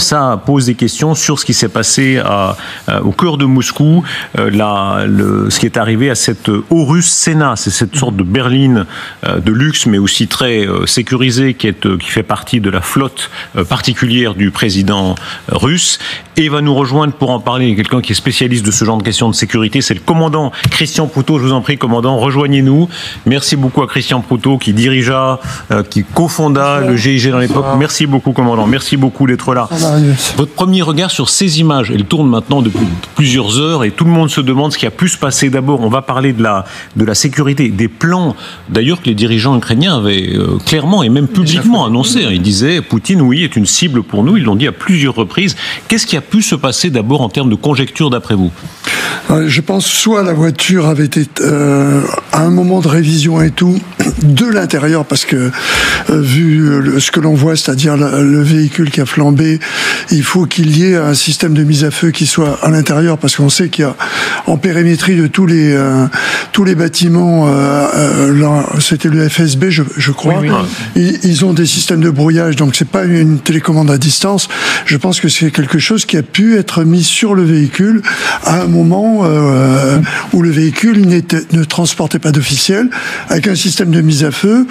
ça pose des questions sur ce qui s'est passé au cœur de Moscou, ce qui est arrivé à cette Aurus Sena. C'est cette sorte de berline de luxe, mais aussi très sécurisée, qui fait partie de la flotte particulière du président russe. Et va nous rejoindre pour en parler quelqu'un qui est spécialiste de ce genre de questions de sécurité, c'est le commandant Christian Proutot. Je vous en prie, commandant, rejoignez-nous. Merci beaucoup à Christian Proutot qui qui cofonda le GIG dans l'époque. Merci beaucoup, commandant. Merci beaucoup d'être là. Votre premier regard sur ces images, elles tournent maintenant depuis plusieurs heures et tout le monde se demande ce qui a pu se passer. D'abord, on va parler de la sécurité, des plans, d'ailleurs, que les dirigeants ukrainiens avaient clairement et même publiquement annoncé. Ils disaient, Poutine, oui, est une cible pour nous. Ils l'ont dit à plusieurs reprises. Qu'est-ce qui a pu se passer d'abord en termes de conjecture d'après vous? Je pense soit la voiture avait été à un moment de révision et tout de l'intérieur, parce que vu ce que l'on voit, c'est-à-dire le véhicule qui a flambé, il faut qu'il y ait un système de mise à feu qui soit à l'intérieur, parce qu'on sait qu'il y a en périmétrie de tous les bâtiments, c'était le FSB, je crois, oui. Ils ont des systèmes de brouillage, donc c'est pas une télécommande à distance. Je pense que c'est quelque chose qui a pu être mis sur le véhicule à un moment où le véhicule ne transportait pas d'officiel, avec un système de mise à feu,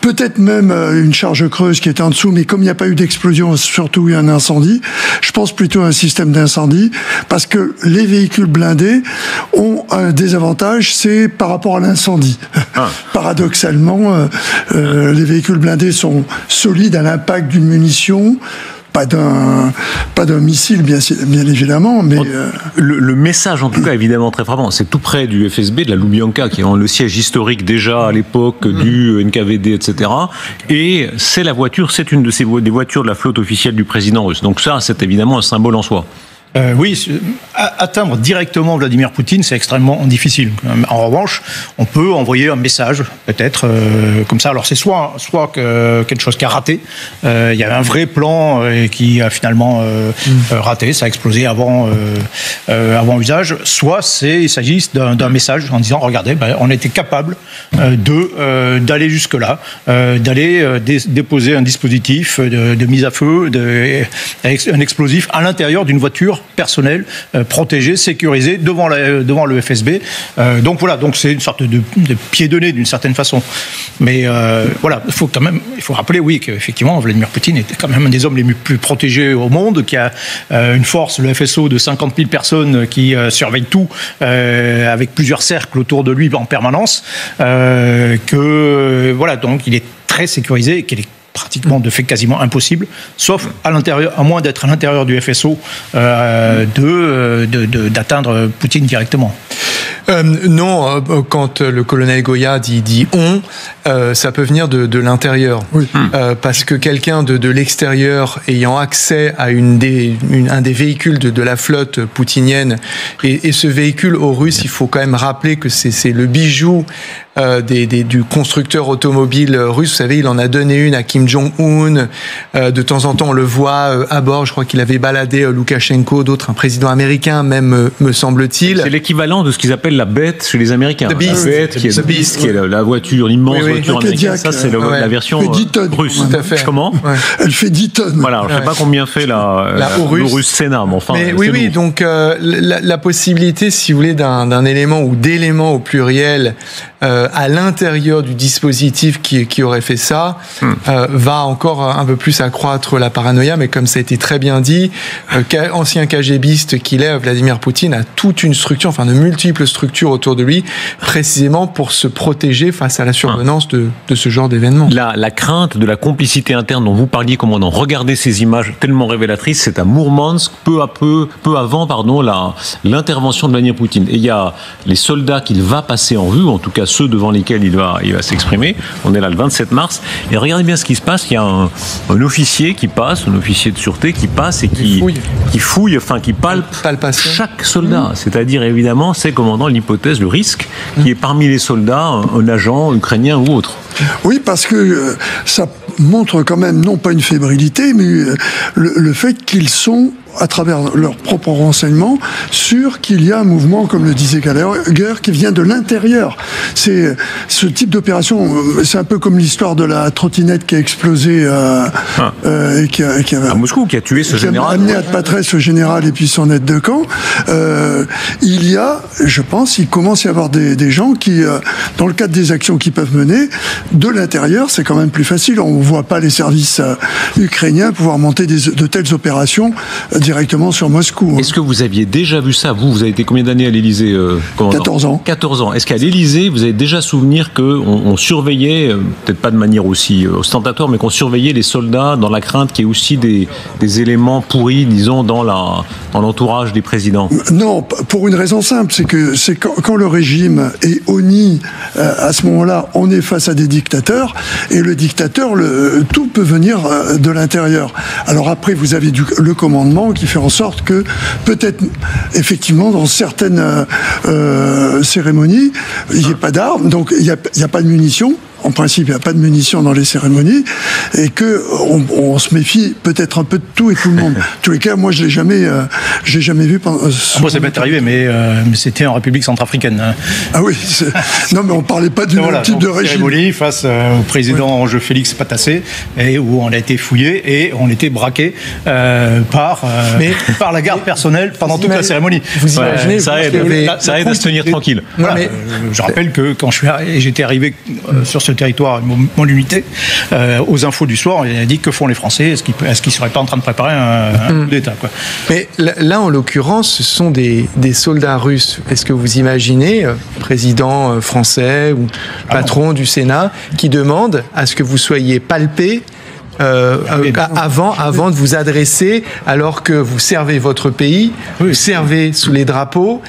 peut-être même une charge creuse qui était en dessous, mais comme il n'y a pas eu d'explosion, surtout eu un incendie, je pense plutôt à un système d'incendie, parce que les véhicules blindés ont un désavantage, c'est par rapport à l'incendie. Paradoxalement, les véhicules blindés sont solides à l'impact d'une munition, pas d'un missile, bien évidemment, mais... Le message, en tout cas, évidemment très frappant. C'est tout près du FSB, de la Loubianka, qui est le siège historique déjà à l'époque du NKVD, etc. Et c'est la voiture, c'est une des voitures de la flotte officielle du président russe. Donc ça, c'est évidemment un symbole en soi. Oui, atteindre directement Vladimir Poutine, c'est extrêmement difficile. En revanche, on peut envoyer un message, peut-être, comme ça. Alors c'est soit quelque chose qui a raté, il y avait un vrai plan qui a finalement raté, ça a explosé avant usage, soit il s'agit d'un message en disant, regardez, on était capable d'aller jusque-là, d'aller déposer un dispositif de mise à feu, un explosif à l'intérieur d'une voiture personnel, protégé, sécurisé devant le FSB. Donc voilà, c'est une sorte de pied de nez d'une certaine façon. Mais voilà, il faut rappeler, oui, qu'effectivement, Vladimir Poutine était quand même un des hommes les plus protégés au monde, qui a une force, le FSO, de 50 000 personnes qui surveillent tout, avec plusieurs cercles autour de lui en permanence. Voilà, donc il est très sécurisé et qu'il est pratiquement de fait quasiment impossible, sauf à moins d'être à l'intérieur du FSO, d'atteindre Poutine directement. Non, quand le colonel Goya dit on, ça peut venir de l'intérieur. Oui. Parce que quelqu'un de l'extérieur ayant accès à un des véhicules de la flotte poutinienne, et ce véhicule aux Russes, il faut quand même rappeler que c'est le bijou du constructeur automobile russe. Vous savez, il en a donné une à Kim Jong-un. De temps en temps, on le voit à bord. Je crois qu'il avait baladé Loukachenko, d'autres, un président américain même, me semble-t-il. C'est l'équivalent de ce qu'ils appellent la bête chez les Américains. The Beast. La bête, qui est la voiture, l'immense voiture américaine. Ça, c'est la version russe. Tout à fait. Comment ? Elle fait 10 tonnes. Voilà, je ne sais pas combien fait la Aurus Sena, mais enfin... Oui, donc la possibilité, si vous voulez, d'un élément ou d'éléments au pluriel à l'intérieur du dispositif qui aurait fait ça, va encore un peu plus accroître la paranoïa, mais comme ça a été très bien dit, ancien KGBiste qu'il est, Vladimir Poutine a toute une structure, enfin de multiples structures autour de lui, précisément pour se protéger face à la survenance de ce genre d'événements. La crainte de la complicité interne dont vous parliez, commandant, regardez ces images tellement révélatrices, c'est à Mourmansk, peu avant l'intervention de Vladimir Poutine. Et il y a les soldats qu'il va passer en vue, en tout cas ceux devant lesquels il va s'exprimer. On est là le 27 mars. Et regardez bien ce qui se passe. Il y a un officier qui passe, un officier de sûreté qui passe et qui fouille, qui palpe chaque soldat. C'est-à-dire, évidemment, c'est, commandant, l'hypothèse, le risque, qui est parmi les soldats un agent ukrainien ou autre. Oui, parce que ça montre quand même, non pas une fébrilité, mais le fait qu'ils sont à travers leurs propres renseignements, sur qu'il y a un mouvement, comme le disait Gallagher, qui vient de l'intérieur. C'est ce type d'opération, c'est un peu comme l'histoire de la trottinette qui a explosé et qui a à Moscou, qui a tué ce général. Amené à Patresse, ce général, et puis son aide de camp. Il y a, je pense, il commence à y avoir des gens qui, dans le cadre des actions qu'ils peuvent mener, de l'intérieur, c'est quand même plus facile. On ne voit pas les services ukrainiens pouvoir monter de telles opérations directement sur Moscou. Est-ce que vous aviez déjà vu ça? Vous avez été combien d'années à l'Élysée, 14 ans. 14 ans. Est-ce qu'à l'Élysée, vous avez déjà souvenir qu'on surveillait, peut-être pas de manière aussi ostentatoire, mais qu'on surveillait les soldats dans la crainte qu'il y ait aussi des éléments pourris, disons, dans l'entourage des présidents? Non, pour une raison simple, c'est que quand le régime est honni, à ce moment-là, on est face à des dictateurs, et le dictateur, tout peut venir de l'intérieur. Alors après, vous avez le commandement qui fait en sorte que, peut-être, effectivement, dans certaines cérémonies, il n'y ait pas d'armes, donc il n'y a pas de munitions. En principe, il n'y a pas de munitions dans les cérémonies, et que on se méfie peut-être un peu de tout et tout le monde. En tous les cas, moi, je l'ai jamais vu. Moi, ça m'est arrivé, mais c'était en République centrafricaine. Hein. Ah oui, non, mais on parlait pas du même type de régime. Cérémonie face au président Félix Patassé, et où on a été fouillé et on était braqué par la garde personnelle pendant toute la cérémonie. Vous imaginez, ça aide à se tenir tranquille. Voilà, je rappelle que quand j'étais arrivé sur ce territoire, mon unité, aux infos du soir, il a dit que font les Français, est-ce qu'ils ne seraient pas en train de préparer un coup d'État, quoi. Mais là, en l'occurrence, ce sont des soldats russes. Est-ce que vous imaginez, président français ou patron du Sénat, qui demande à ce que vous soyez palpé avant de vous adresser, alors que vous servez votre pays, vous servez sous les drapeaux,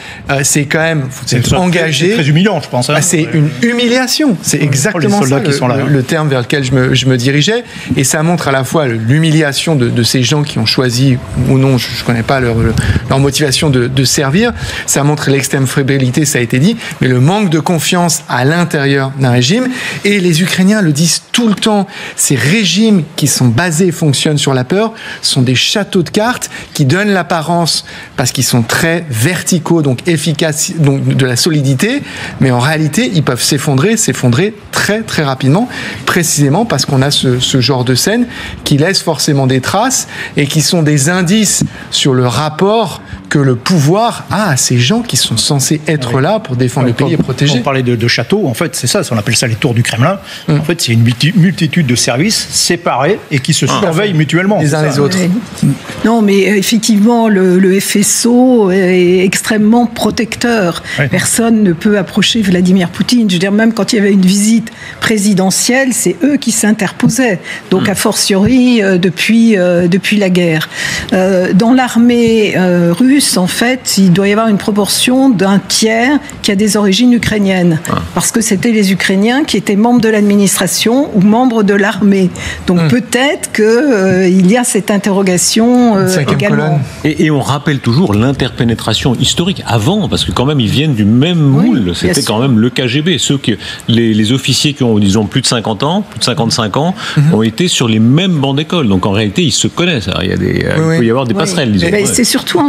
c'est quand même, vous êtes engagé. C'est très humiliant, je pense. Hein. C'est une humiliation, c'est exactement ça le terme vers lequel je me dirigeais, et ça montre à la fois l'humiliation de ces gens qui ont choisi, ou non, je ne connais pas leur motivation de servir, ça montre l'extrême fébrilité, ça a été dit, mais le manque de confiance à l'intérieur d'un régime, et les Ukrainiens le disent tout le temps, ces régimes qui sont basés et fonctionnent sur la peur sont des châteaux de cartes qui donnent l'apparence, parce qu'ils sont très verticaux, donc efficaces, donc de la solidité, mais en réalité, ils peuvent s'effondrer très très rapidement, précisément parce qu'on a ce genre de scène qui laisse forcément des traces et qui sont des indices sur le rapport que le pouvoir a à ces gens qui sont censés être là pour défendre le pays et protéger. On parlait de châteaux, en fait, c'est ça, on appelle ça les tours du Kremlin. En fait, c'est une multitude de services séparés et qui se surveillent mutuellement. Les uns les autres. Non, mais effectivement, le FSO est extrêmement protecteur. Personne ne peut approcher Vladimir Poutine. Je veux dire, même quand il y avait une visite présidentielle, c'est eux qui s'interposaient. Donc, a fortiori, depuis la guerre. Dans l'armée russe, en fait, il doit y avoir une proportion d'un tiers qui a des origines ukrainiennes. Parce que c'était les Ukrainiens qui étaient membres de l'administration ou membres de l'armée. Donc peut-être qu'il y a cette interrogation également. Et on rappelle toujours l'interpénétration historique avant, parce que quand même ils viennent du même moule. C'était quand même le KGB. Les officiers qui ont, disons, plus de 50 ans, plus de 55 ans, ont été sur les mêmes bancs d'école. Donc en réalité, ils se connaissent. Alors, il peut y avoir des passerelles, disons. C'est surtout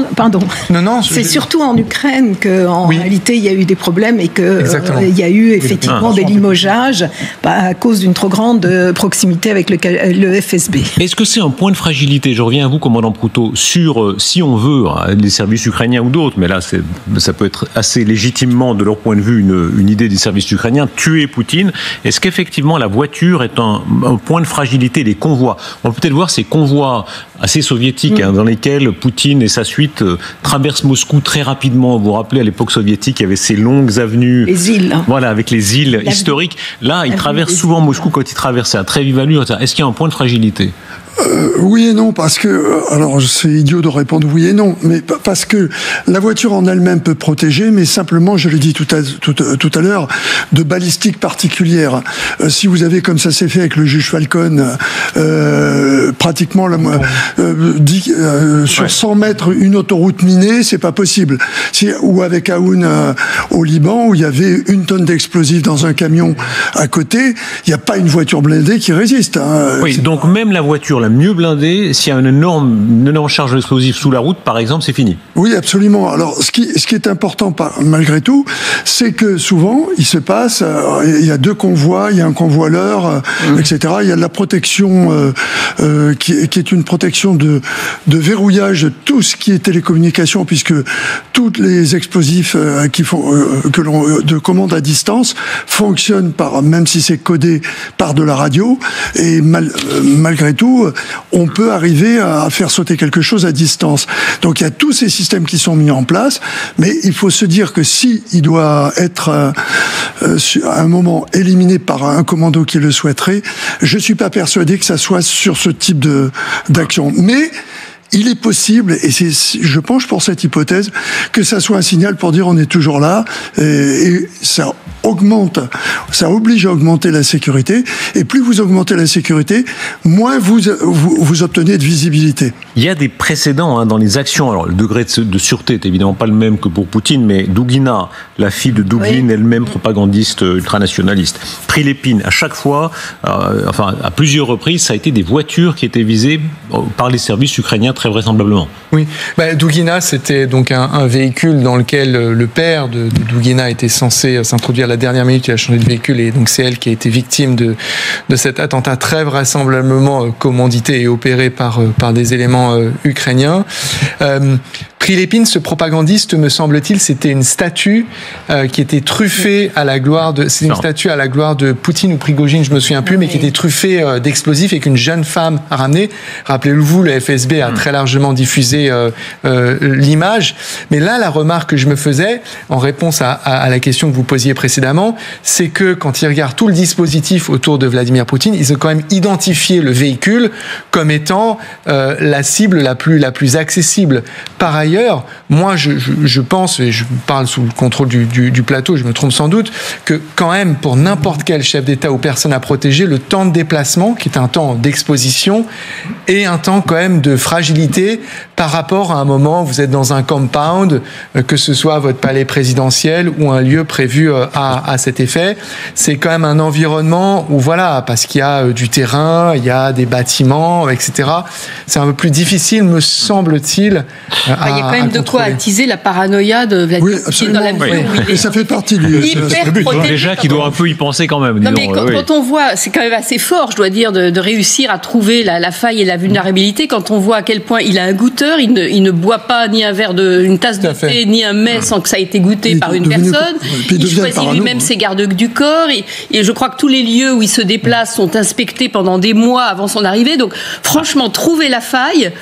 c'est surtout en Ukraine qu'en réalité il y a eu des problèmes et qu'il y a eu effectivement des limogeages à cause d'une trop grande proximité avec le FSB. Est-ce que c'est un point de fragilité? Je reviens à vous, commandant Proutot, sur, si on veut, les services ukrainiens ou d'autres, mais là ça peut être assez légitimement, de leur point de vue, une idée des services ukrainiens, tuer Poutine. Est-ce qu'effectivement la voiture est un point de fragilité, les convois? On peut peut-être voir ces convois assez soviétiques, dans lesquels Poutine et sa suite traversent Moscou très rapidement. Vous vous rappelez, à l'époque soviétique, il y avait ces longues avenues. Les îles. Voilà, avec les îles historiques. Là, ils traversent souvent Moscou quand ils traversent à très vive allure. Est-ce qu'il y a un point de fragilité? Oui et non, parce que, alors c'est idiot de répondre oui et non, mais parce que la voiture en elle-même peut protéger, mais simplement, je l'ai dit tout à l'heure, de balistique particulière. Si vous avez, comme ça s'est fait avec le juge Falcon, pratiquement sur 100 mètres une autoroute minée, c'est pas possible. Ou avec Aoun au Liban, où il y avait 1 tonne d'explosifs dans un camion à côté, il n'y a pas une voiture blindée qui résiste. Oui, donc même la voiture la mieux blindé. S'il y a une énorme charge d'explosifs sous la route, par exemple, c'est fini. Oui, absolument. Alors, ce qui est important, malgré tout, c'est que souvent, il se passe, il y a 2 convois, il y a un convoileur, etc. Il y a de la protection qui est une protection de verrouillage de tout ce qui est télécommunication, puisque tous les explosifs de commande à distance fonctionnent même si c'est codé par de la radio, et malgré tout, on peut arriver à faire sauter quelque chose à distance. Donc il y a tous ces systèmes qui sont mis en place, mais il faut se dire que si il doit être à un moment éliminé par un commando qui le souhaiterait, je suis pas persuadé que ça soit sur ce type d'action. Mais il est possible, et je penche pour cette hypothèse, que ça soit un signal pour dire on est toujours là, et ça oblige à augmenter la sécurité, et plus vous augmentez la sécurité, moins vous obtenez de visibilité. Il y a des précédents dans les actions. Alors, le degré de sûreté est évidemment pas le même que pour Poutine, mais Douguina, la fille de Douguine, elle-même propagandiste ultranationaliste. Prilepine, à chaque fois, à plusieurs reprises, ça a été des voitures qui étaient visées par les services ukrainiens, très vraisemblablement. Oui. Douguina, c'était donc un véhicule dans lequel le père de Douguina était censé s'introduire. La dernière minute, il a changé de véhicule, et donc c'est elle qui a été victime de cet attentat très vraisemblablement commandité et opéré par des éléments ukrainiens. Prilepine, ce propagandiste, me semble-t-il, c'était une statue qui était truffée à la gloire de... C'est une statue à la gloire de Poutine ou Prigogine, je me souviens plus, mais qui était truffée d'explosifs et qu'une jeune femme a ramené. Rappelez-vous, le FSB a très largement diffusé l'image. Mais là, la remarque que je me faisais, en réponse à la question que vous posiez précédemment, c'est que quand ils regardent tout le dispositif autour de Vladimir Poutine, ils ont quand même identifié le véhicule comme étant la cible la plus accessible. Par ailleurs, moi, je pense, et je parle sous le contrôle du plateau, je me trompe sans doute, que quand même, pour n'importe quel chef d'État ou personne à protéger, le temps de déplacement, qui est un temps d'exposition, est un temps quand même de fragilité par rapport à un moment où vous êtes dans un compound, que ce soit votre palais présidentiel ou un lieu prévu à cet effet. C'est quand même un environnement où, voilà, parce qu'il y a du terrain, il y a des bâtiments, etc. C'est un peu plus difficile, me semble-t-il, il y a quand même de quoi attiser la paranoïa de Vladimir Poutine dans la mesure où il est ça fait partie du déjà qui doit un peu y penser quand même. Non, mais quand on voit, c'est quand même assez fort, je dois dire, de réussir à trouver la faille et la vulnérabilité. Quand on voit à quel point il a un goûteur, il ne boit pas ni un verre une tasse de thé, ni un mets sans que ça ait été goûté par une personne. Il choisit lui-même ses gardes du corps. Et je crois que tous les lieux où il se déplace sont inspectés pendant des mois avant son arrivée. Donc, franchement, trouver la faille...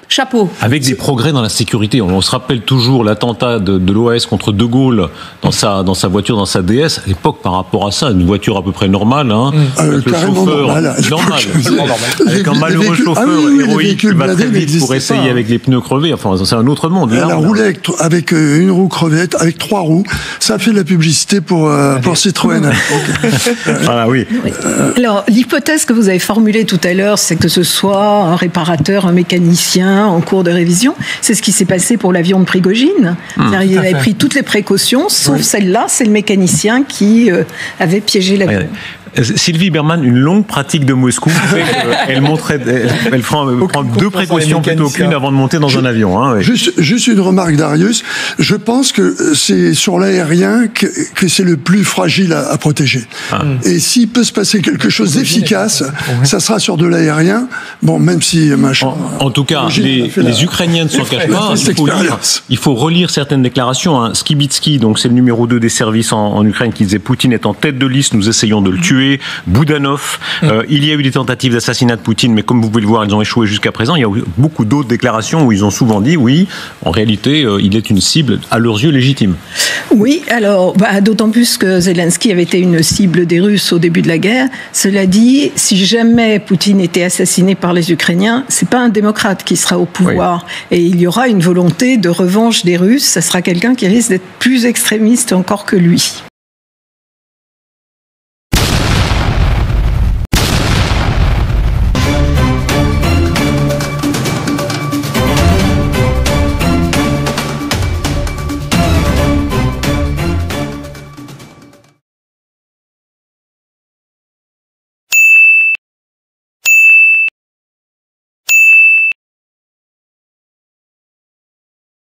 Chapeau. Avec des progrès dans la sécurité. On se rappelle toujours l'attentat de l'OAS contre De Gaulle dans sa voiture, dans sa DS. À l'époque, par rapport à ça, une voiture à peu près normale. Le chauffeur normal. Avec un malheureux chauffeur héroïque qui va très vite pour essayer avec les pneus crevés. Enfin, c'est un autre monde. Elle a roulé avec une roue crevée, avec 3 roues. Ça fait de la publicité pour Citroën. Voilà, oui. Alors, l'hypothèse que vous avez formulée tout à l'heure, c'est que ce soit un réparateur, un mécanicien en cours de révision. C'est ce qui s'est passé pour l'avion de Prigogine. Il avait pris toutes les précautions, sauf celle-là, c'est le mécanicien qui avait piégé l'avion. Sylvie Berman, une longue pratique de Moscou, elle prend 2 précautions plutôt qu'une avant de monter dans un avion. Juste une remarque, Darius. Je pense que c'est sur l'aérien que c'est le plus fragile à protéger. Et s'il peut se passer quelque chose d'efficace, ça sera sur de l'aérien. Bon, même si en tout cas, les Ukrainiens ne s'en cachent pas. Il faut relire certaines déclarations. Skibitsky, donc c'est le numéro 2 des services en Ukraine, qui disait Poutine est en tête de liste, nous essayons de le tuer. Boudanov, il y a eu des tentatives d'assassinat de Poutine, mais comme vous pouvez le voir, elles ont échoué jusqu'à présent. Il y a eu beaucoup d'autres déclarations où ils ont souvent dit oui, en réalité, il est une cible à leurs yeux légitime. Oui, alors d'autant plus que Zelensky avait été une cible des Russes au début de la guerre. Cela dit, si jamais Poutine était assassiné par les Ukrainiens, c'est pas un démocrate qui sera au pouvoir, et il y aura une volonté de revanche des Russes. Ça sera quelqu'un qui risque d'être plus extrémiste encore que lui.